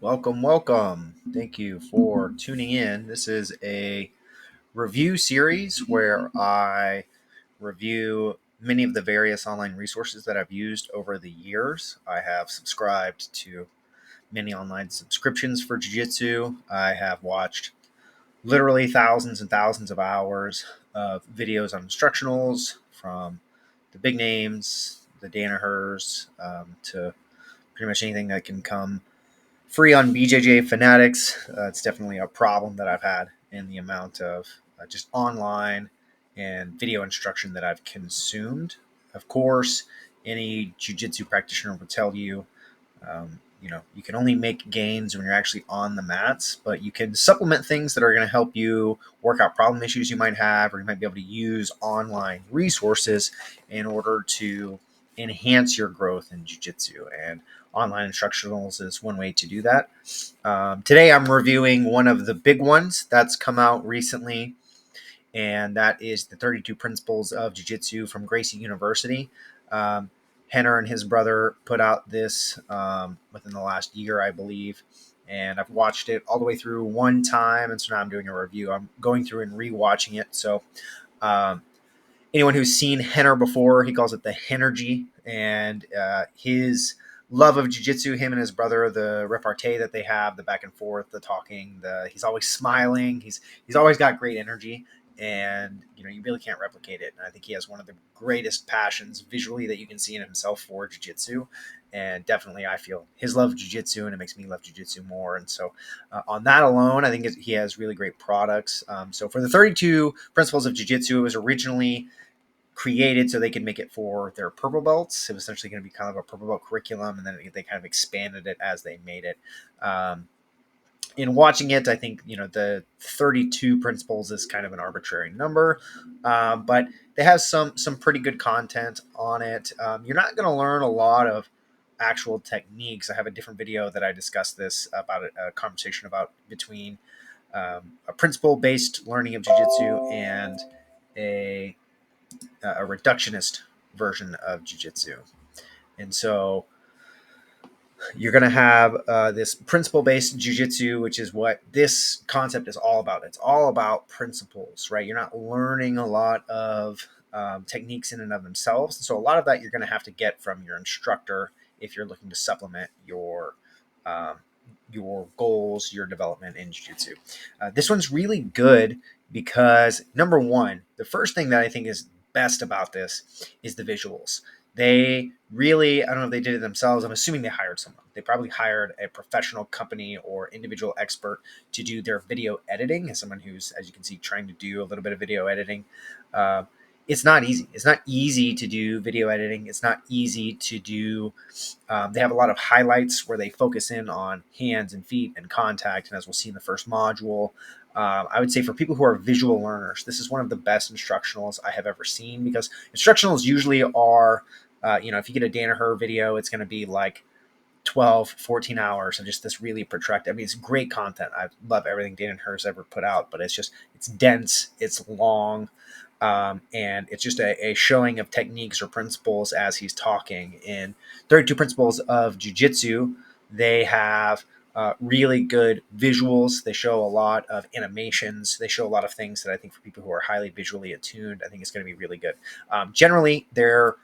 Welcome, welcome. Thank you for tuning in. This is a review series where I review many of the various online resources that I've used over the years. I have subscribed to many online subscriptions for Jiu Jitsu. I have watched literally thousands and thousands of hours of videos on instructionals from the big names, the Danahers, to pretty much anything that can come free on BJJ Fanatics. It's definitely a problem that I've had in the amount of just online and video instruction that I've consumed. Of course, any jiu-jitsu practitioner will tell you, you can only make gains when you're actually on the mats, but you can supplement things that are going to help you work out problem issues you might have, or you might be able to use online resources in order to enhance your growth in jiu-jitsu. And online instructionals is one way to do that. Today, I'm reviewing one of the big ones that's come out recently, and that is the 32 Principles of Jiu Jitsu from Gracie University. Rener and his brother put out this within the last year, I believe, and I've watched it all the way through one time, and so now I'm doing a review. I'm going through and rewatching it. So, um, anyone who's seen Rener before, he calls it the Henergy, and his love of jiu-jitsu, him and his brother, the repartee that they have, the back and forth, the talking, he's always smiling, he's always got great energy, and you really can't replicate it. And I think he has one of the greatest passions visually that you can see in himself for jiu-jitsu, and definitely I feel his love of jiu-jitsu, and it makes me love jiu-jitsu more. And so on that alone, I think he has really great products. So for the 32 Principles of Jiu-Jitsu, it was originally created so they could make it for their purple belts. It was essentially going to be kind of a purple belt curriculum, and then they kind of expanded it as they made it. In watching it, I think the 32 principles is kind of an arbitrary number, but they have some pretty good content on it. You're not going to learn a lot of actual techniques. I have a different video that I discussed this about a conversation about between a principle based learning of jiu-jitsu and a reductionist version of jiu-jitsu. And so you're going to have this principle-based jiu-jitsu, which is what this concept is all about. It's all about principles, right? You're not learning a lot of techniques in and of themselves. So a lot of that you're going to have to get from your instructor if you're looking to supplement your goals, your development in jiu-jitsu. This one's really good because, number one, the first thing that I think is best about this is the visuals. They really, I don't know if they did it themselves. I'm assuming they hired someone. They probably hired a professional company or individual expert to do their video editing, as someone who's, as you can see, trying to do a little bit of video editing. It's not easy. It's not easy to do video editing. It's not easy to do. They have a lot of highlights where they focus in on hands and feet and contact. And as we'll see in the first module, I would say for people who are visual learners, this is one of the best instructionals I have ever seen, because instructionals usually are, if you get a Danaher video, it's going to be like 12, 14 hours of just this really protracted. I mean, it's great content. I love everything Danaher's ever put out, but it's dense, it's long, and it's just a showing of techniques or principles as he's talking. In 32 Principles of Jiu-Jitsu, they have really good visuals. They show a lot of animations. They show a lot of things that I think for people who are highly visually attuned, I think it's going to be really good. Generally, their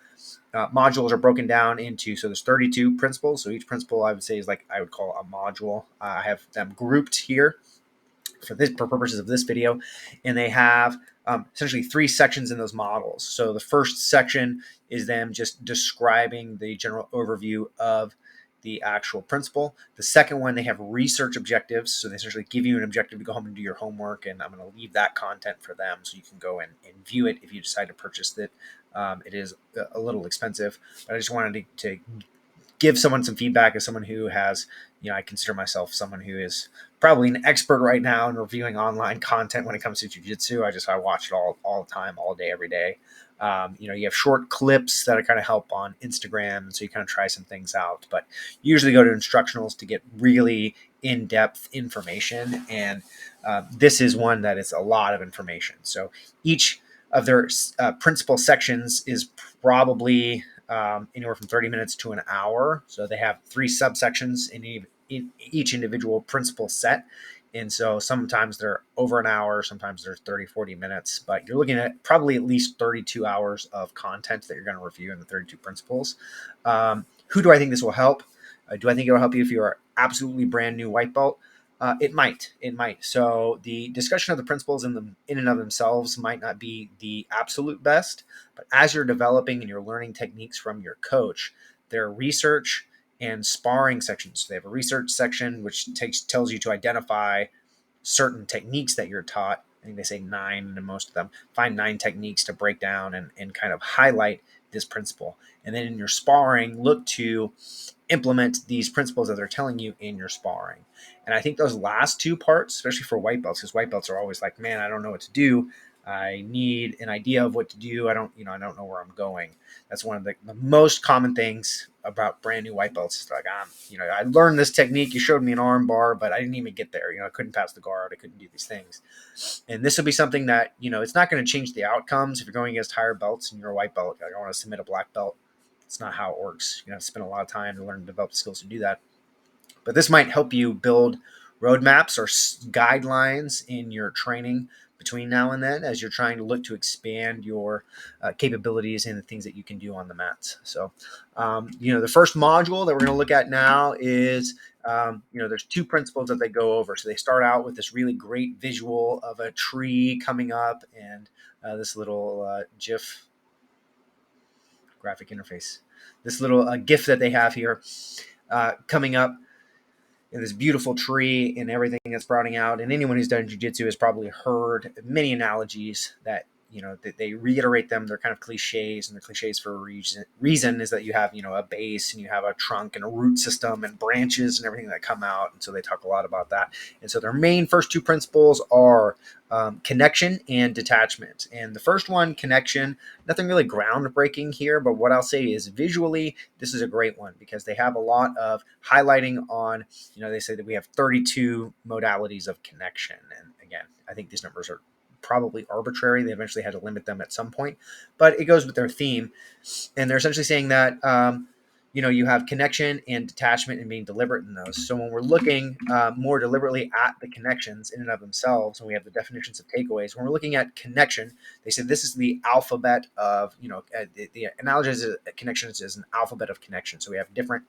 modules are broken down into, so there's 32 principles. So each principle I would say is like, I would call a module. I have them grouped here for purposes of this video, and they have essentially three sections in those models. So the first section is them just describing the general overview of the actual principle. The second one, they have research objectives. So they essentially give you an objective to go home and do your homework, and I'm going to leave that content for them so you can go and view it if you decide to purchase it. It is a little expensive, but I just wanted to give someone some feedback as someone who has, I consider myself someone who is probably an expert right now in reviewing online content when it comes to jiu-jitsu. I watch it all the time, all day, every day. You have short clips that kind of help on Instagram, so you kind of try some things out, but usually go to instructionals to get really in-depth information. And this is one that is a lot of information. So each of their principal sections is probably anywhere from 30 minutes to an hour. So they have three subsections in each individual principle set. And so sometimes they're over an hour, sometimes they're 30, 40 minutes, but you're looking at probably at least 32 hours of content that you're going to review in the 32 principles. Who do I think this will help? Do I think it will help you if you are absolutely brand new white belt? It might. It might. So the discussion of the principles in and of themselves might not be the absolute best, but as you're developing and you're learning techniques from your coach, their research and sparring sections. So they have a research section which tells you to identify certain techniques that you're taught. I think they say 9 in most of them. Find 9 techniques to break down and kind of highlight this principle. And then in your sparring, look to implement these principles that they're telling you in your sparring. And I think those last 2 parts, especially for white belts, because white belts are always like, man, I don't know what to do. I need an idea of what to do. I don't know where I'm going. That's one of the most common things about brand new white belts. It's like, I learned this technique. You showed me an arm bar, but I didn't even get there. I couldn't pass the guard. I couldn't do these things. And this will be something that, it's not going to change the outcomes. If you're going against higher belts and you're a white belt, I want to submit a black belt. It's not how it works. You have to spend a lot of time to learn and develop the skills to do that. But this might help you build roadmaps or guidelines in your training between now and then as you're trying to look to expand your capabilities and the things that you can do on the mats. So, the first module that we're going to look at now is, there's 2 principles that they go over. So they start out with this really great visual of a tree coming up and this little GIF graphic interface, this little GIF that they have here coming up in this beautiful tree and everything that's sprouting out. And anyone who's done jiu-jitsu has probably heard many analogies that, that they reiterate them. They're kind of cliches, and they're cliches for a reason is that you have, a base and you have a trunk and a root system and branches and everything that come out. And so they talk a lot about that. And so their main first 2 principles are connection and detachment. And the first one, connection, nothing really groundbreaking here, but what I'll say is visually, this is a great one because they have a lot of highlighting on, they say that we have 32 modalities of connection. And again, I think these numbers are probably arbitrary. They eventually had to limit them at some point, but it goes with their theme. And they're essentially saying that, you have connection and detachment and being deliberate in those. So when we're looking more deliberately at the connections in and of themselves, and we have the definitions of takeaways, when we're looking at connection, they said this is the alphabet of, the analogy is connection is an alphabet of connection. So we have different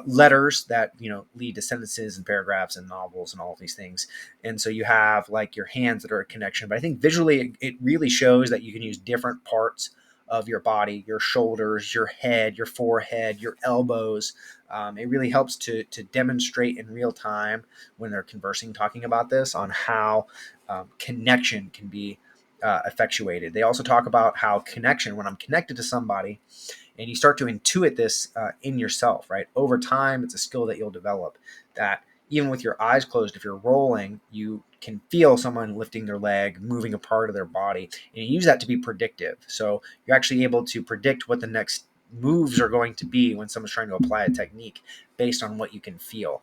letters that lead to sentences and paragraphs and novels and all of these things. And so you have like your hands that are a connection, but I think visually it really shows that you can use different parts of your body, your shoulders, your head, your forehead, your elbows. It really helps to demonstrate in real time when they're conversing, talking about this, on how connection can be effectuated. They also talk about how connection, when I'm connected to somebody, and you start to intuit this in yourself, right? Over time, it's a skill that you'll develop that even with your eyes closed, if you're rolling, you can feel someone lifting their leg, moving a part of their body, and you use that to be predictive. So you're actually able to predict what the next moves are going to be when someone's trying to apply a technique based on what you can feel.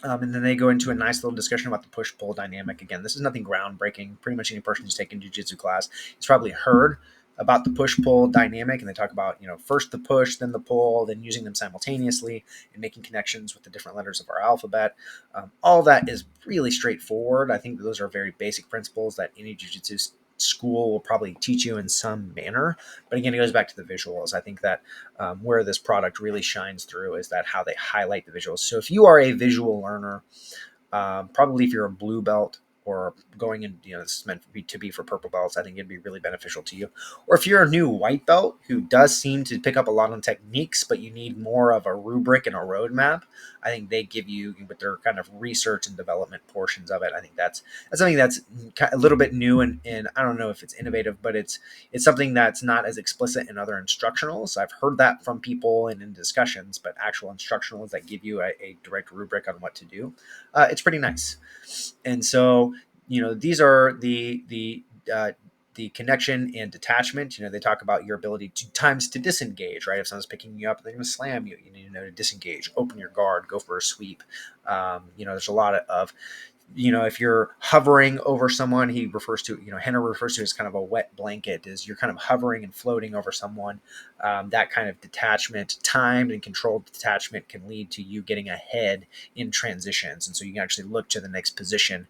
And then they go into a nice little discussion about the push-pull dynamic. Again, this is nothing groundbreaking. Pretty much any person who's taken jiu-jitsu class has probably heard about the push-pull dynamic, and they talk about, first the push, then the pull, then using them simultaneously and making connections with the different letters of our alphabet. All that is really straightforward. I think those are very basic principles that any jiu-jitsu school will probably teach you in some manner. But again, it goes back to the visuals. I think that where this product really shines through is that how they highlight the visuals. So if you are a visual learner, probably if you're a blue belt or going in, this is meant to be for purple belts, I think it'd be really beneficial to you. Or if you're a new white belt who does seem to pick up a lot on techniques, but you need more of a rubric and a roadmap, I think they give you, with their kind of research and development portions of it, I think that's something that's a little bit new, and I don't know if it's innovative, but it's something that's not as explicit in other instructionals. I've heard that from people and in discussions, but actual instructionals that give you a direct rubric on what to do, it's pretty nice. And so, these are the connection and detachment. They talk about your ability to disengage, right? If someone's picking you up, they're going to slam you. You need to know to disengage, open your guard, go for a sweep. There's a lot of if you're hovering over someone, he refers to, Henner refers to as kind of a wet blanket, is you're kind of hovering and floating over someone. That kind of detachment, timed and controlled detachment, can lead to you getting ahead in transitions. And so you can actually look to the next position.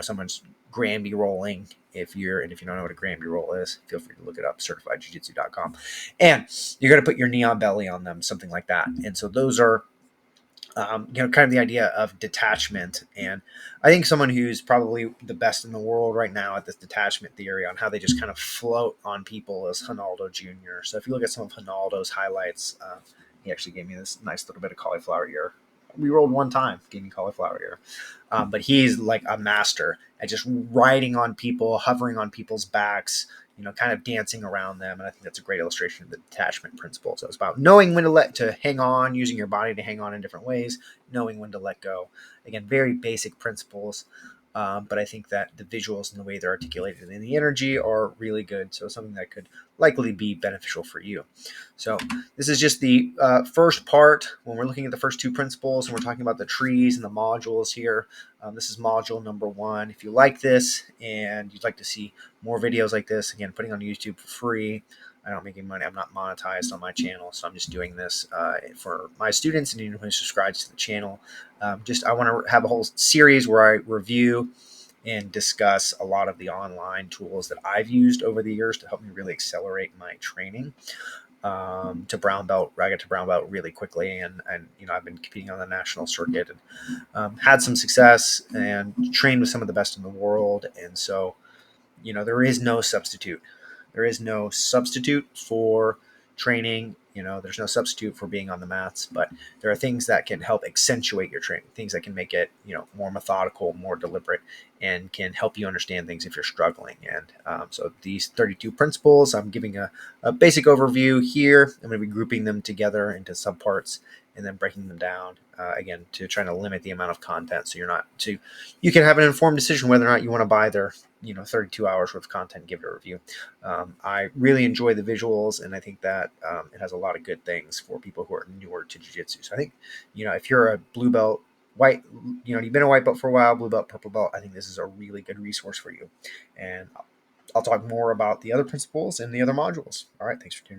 Someone's Granby rolling. And if you don't know what a Granby roll is, feel free to look it up, certifiedjujitsu.com. And you're going to put your knee on belly on them, something like that. And so those are, kind of the idea of detachment. And I think someone who's probably the best in the world right now at this detachment theory on how they just kind of float on people is Ronaldo Jr. So if you look at some of Ronaldo's highlights, he actually gave me this nice little bit of cauliflower ear. We rolled one time, gave me cauliflower ear. But he's like a master at just riding on people, hovering on people's backs, kind of dancing around them. And I think that's a great illustration of the detachment principle. So it's about knowing when to hang on, using your body to hang on in different ways, knowing when to let go. Again, very basic principles. But I think that the visuals and the way they're articulated and the energy are really good. So something that could likely be beneficial for you. So this is just the first part when we're looking at the first two principles and we're talking about the trees and the modules here. This is module number 1. If you like this and you'd like to see more videos like this, again, putting on YouTube for free. I don't make any money. I'm not monetized on my channel, so I'm just doing this for my students and anyone who subscribes to the channel. I want to have a whole series where I review and discuss a lot of the online tools that I've used over the years to help me really accelerate my training to brown belt. I got to brown belt really quickly, and I've been competing on the national circuit and had some success and trained with some of the best in the world. And so, there is no substitute. There is no substitute for training. There's no substitute for being on the mats, but there are things that can help accentuate your training, things that can make it, more methodical, more deliberate, and can help you understand things if you're struggling. And so these 32 principles, I'm giving a basic overview here. I'm going to be grouping them together into subparts and then breaking them down again to try to limit the amount of content, so you can have an informed decision whether or not you want to buy their 32 hours worth of content and give it a review. I really enjoy the visuals, and I think that it has a lot of good things for people who are newer to jiu-jitsu. So I think, if you're a blue belt, white, you've been a white belt for a while, blue belt, purple belt, I think this is a really good resource for you. And I'll talk more about the other principles and the other modules. All right, thanks for tuning in.